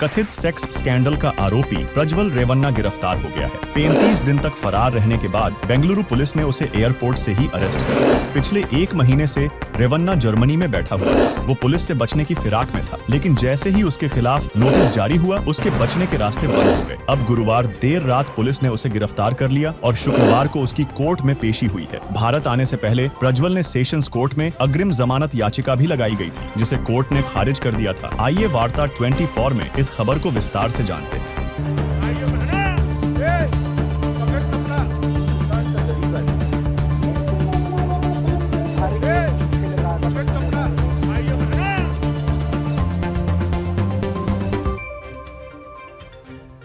कथित sex scandal का आरोपी प्रज्वल रेवन्ना गिरफ्तार हो गया है। 35 दिन तक फरार रहने के बाद बेंगलुरु पुलिस ने उसे एयरपोर्ट से ही अरेस्ट किया। पिछले 1 महीने से रेवन्ना जर्मनी में बैठा हुआ था। वो पुलिस से बचने की फिराक में था, लेकिन जैसे ही उसके खिलाफ नोटिस जारी हुआ, उसके बचने के रास्ते बंद हो गए। अब गुरुवार देर रात पुलिस ने उसे गिरफ्तार कर लिया और शुक्रवार को उसकी कोर्ट में पेशी हुई है। भारत आने से पहले प्रज्वल ने सेशंस कोर्ट में अग्रिम जमानत याचिका भी लगाई गई थी, जिसे कोर्ट ने खारिज कर दिया था। आइए वार्ता 24 में इस खबर को विस्तार से जानते हैं।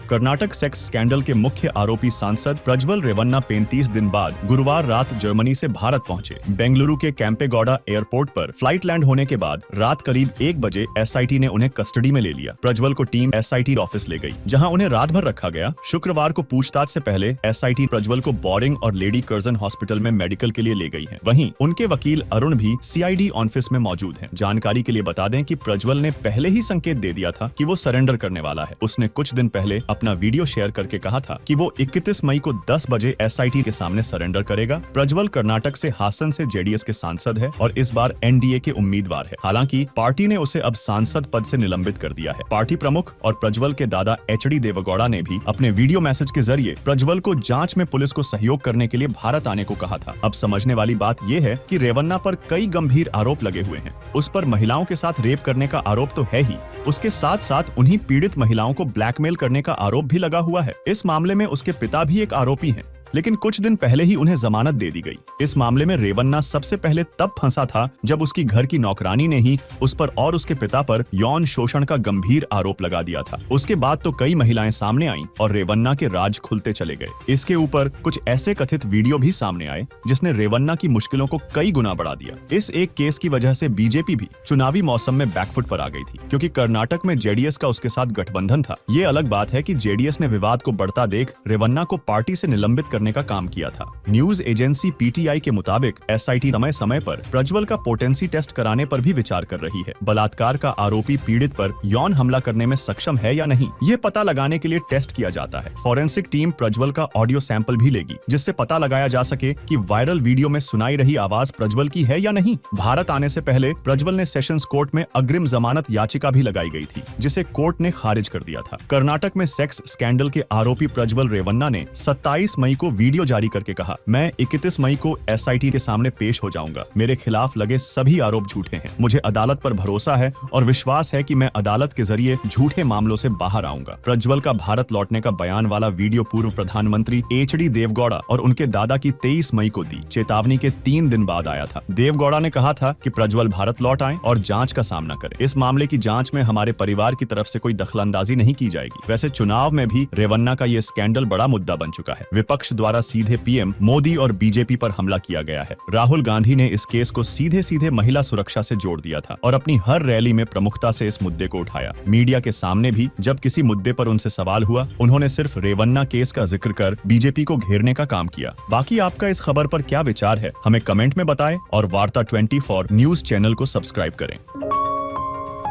कर्नाटक सेक्स स्कैंडल के मुख्य आरोपी सांसद प्रज्वल रेवन्ना 35 दिन बाद गुरुवार रात जर्मनी से भारत पहुंचे। बेंगलुरु के कैंपेगौड़ा एयरपोर्ट पर फ्लाइट लैंड होने के बाद रात करीब 1 बजे एसआईटी ने उन्हें कस्टडी में ले लिया। प्रज्वल को टीम एसआईटी ऑफिस ले गई, जहां उन्हें रात भर रखा गया। शुक्रवार को पूछताछ से पहले एसआईटी प्रज्वल को बोरिंग और लेडी कर्जन हॉस्पिटल में मेडिकल के लिए ले गई है। वहीं उनके वकील अरुण भी सीआईडी ऑफिस में मौजूद हैं। जानकारी के लिए बता दें कि प्रज्वल ने पहले ही संकेत दे दिया था कि वो सरेंडर करने वाला है। उसने कुछ दिन पहले अपना वीडियो शेयर करके कहा था कि वो 31 मई को 10 बजे एसआईटी के सामने सरेंडर करेगा। प्रज्वल कर्नाटक से हासन से जेडीएस के सांसद है और इस बार एनडीए के उम्मीदवार है। हालांकि पार्टी ने उसे अब सांसद पद से निलंबित कर दिया है। पार्टी प्रमुख और प्रज्वल के दादा एचडी देवगौड़ा ने भी अपने वीडियो मैसेज के जरिए प्रज्वल को जांच में पुलिस को सहयोग करने के लिए भारत आने को कहा था। अब समझने वाली बात यह है कि रेवन्ना पर कई गंभीर आरोप लगे हुए हैं। उस पर महिलाओं के साथ रेप करने का आरोप तो है ही, उसके साथ साथ उन्हीं पीड़ित महिलाओं को ब्लैकमेल करने का आरोप भी लगा हुआ है। इस मामले में उसके पिता भी एक आरोपी हैं, लेकिन कुछ दिन पहले ही उन्हें जमानत दे दी गई। इस मामले में रेवन्ना सबसे पहले तब फंसा था जब उसकी घर की नौकरानी ने ही उस पर और उसके पिता पर यौन शोषण का गंभीर आरोप लगा दिया था। उसके बाद तो कई महिलाएं सामने आईं और रेवन्ना के राज खुलते चले गए। इसके ऊपर कुछ ऐसे कथित वीडियो भी सामने आए जिसने रेवन्ना की मुश्किलों को कई गुना बढ़ा दिया। इस एक केस की वजह से बीजेपी भी चुनावी मौसम में बैकफुट पर आ गई थी, क्योंकि कर्नाटक में जेडीएस का उसके साथ गठबंधन था। ये अलग बात है कि जेडीएस ने विवाद को बढ़ता देख रेवन्ना को पार्टी से निलंबित करने का काम किया था। न्यूज एजेंसी पीटीआई के मुताबिक एसआईटी समय समय पर प्रज्वल का पोटेंसी टेस्ट कराने पर भी विचार कर रही है। बलात्कार का आरोपी पीड़ित पर यौन हमला करने में सक्षम है या नहीं, ये पता लगाने के लिए टेस्ट किया जाता है। फॉरेंसिक टीम प्रज्वल का ऑडियो सैंपल भी लेगी, जिससे पता लगाया जा सके कि वायरल वीडियो में सुनाई रही आवाज प्रज्वल की है या नहीं। भारत आने से पहले प्रज्वल ने सेशंस कोर्ट में अग्रिम जमानत याचिका भी लगाई गई थी, जिसे कोर्ट ने खारिज कर दिया था। कर्नाटक में सेक्स स्कैंडल के आरोपी प्रज्वल रेवन्ना ने 27 मई को वीडियो जारी करके कहा, मैं 31 मई को एसआईटी के सामने पेश हो जाऊंगा। मेरे खिलाफ लगे सभी आरोप झूठे हैं। मुझे अदालत पर भरोसा है और विश्वास है कि मैं अदालत के जरिए झूठे मामलों से बाहर आऊंगा। प्रज्वल का भारत लौटने का बयान वाला वीडियो पूर्व प्रधानमंत्री एचडी देवगौड़ा और उनके दादा की 23 मई को दी चेतावनी के 3 दिन बाद आया था। देवगौड़ा ने कहा था कि प्रज्वल भारत लौट आए और जांच का सामना करे। इस मामले की जांच में हमारे परिवार की तरफ से कोई दखलंदाजी नहीं की जाएगी। वैसे चुनाव में भी रेवन्ना का ये स्कैंडल बड़ा मुद्दा बन चुका है। विपक्ष द्वारा सीधे पीएम मोदी और बीजेपी पर हमला किया गया है। राहुल गांधी ने इस केस को सीधे सीधे महिला सुरक्षा से जोड़ दिया था और अपनी हर रैली में प्रमुखता से इस मुद्दे को उठाया। मीडिया के सामने भी जब किसी मुद्दे पर उनसे सवाल हुआ, उन्होंने सिर्फ रेवन्ना केस का जिक्र कर बीजेपी को घेरने का काम किया। बाकी आपका इस खबर पर क्या विचार है, हमें कमेंट में बताएं और वार्ता 24 न्यूज चैनल को सब्सक्राइब करें।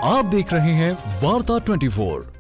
आप देख रहे हैं वार्ता 24।